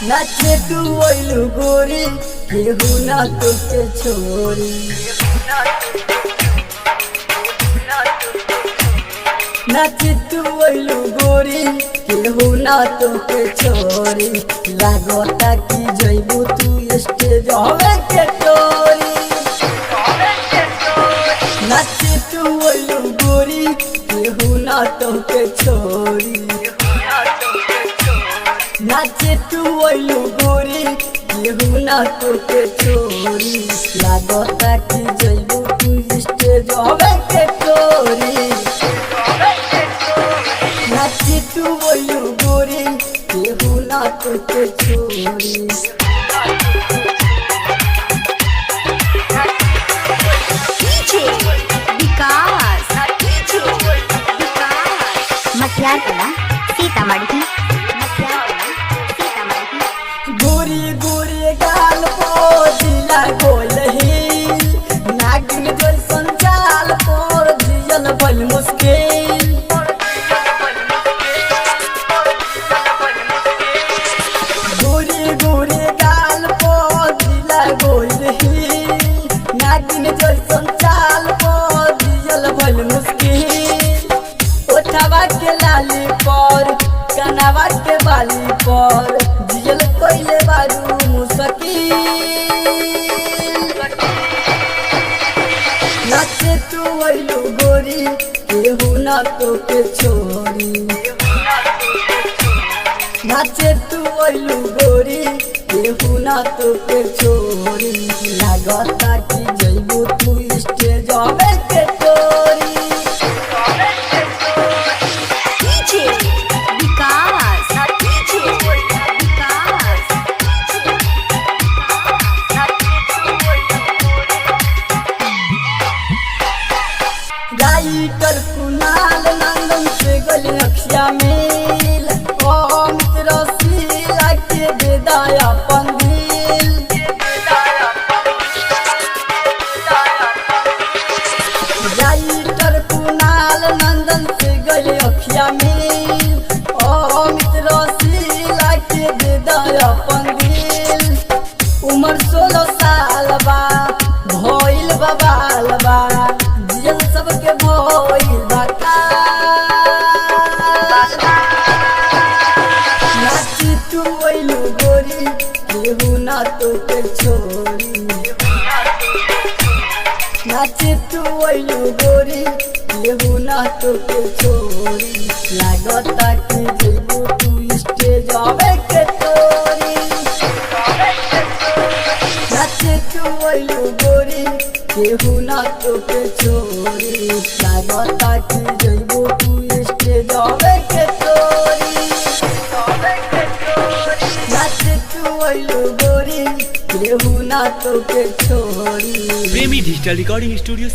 नाचे तू ओइलू गोरी केहू ना तुके छोरी। नाचे तू ओइलू गोरी केहू ना तुके छोरी। लागता कि जइबू तू स्टेज हवे के टोरी। नाचे तू ओइलू गोरी केहू ना तुके छोरी। नाचे तू ओइलू गोरी केहू ना तुके छोरी। लागता कि जइबू तू स्टेज हवे के टोरी। नाचे तू ओइलू गोरी केहू ना तुके छोरी। मटियार कला सीतामढ़ी। गोरी गोरी गाल पो दिला गोलही। नागिन जैसन चाल पर जियल भइल मुश्किल। गोरी गोरी गाल पो दिला गोलही। नागिन जैसन चाल पर जियल भइल मुश्किल। ओठवा के लाली पर कनवा के बाली पर जियल कोइले बारू मुश्किल। नाचे तू ओइलू गोरी केहू ना तुके छोरी। नाचे तू ओइलू गोरी केहू ना तुके छोरी। लागता कि जइबू तू स्टेज हवे के टोरी। राइटर कुणाल नंदन से गली अखिया मिल। अमित रसीला के बेदाया पंदिल। राइटर कुणाल नंदन से गली अखिया मिल। अमित रसीला के बेदाया पंदिल। उम्र 16 साल बा भइल बा बाल बा। जियल सबके भइल बा नाची तू ओइलू गोरी केहू ना तुके छोरी। नाची तू ओइलू गोरी केहू ना तुके छोरी। लागता कि जइबू तू स्टेज हवे के टोरी। नाचे तू ओइलू गोरी केहू ना तुके छोरी। लागता कि जइबू तू स्टेज हवे के टोरी। नाचे तू ओइलू गोरी केहू ना तुके छोरी। प्रेमी डिजिटल रिकॉर्डिंग स्टूडियो।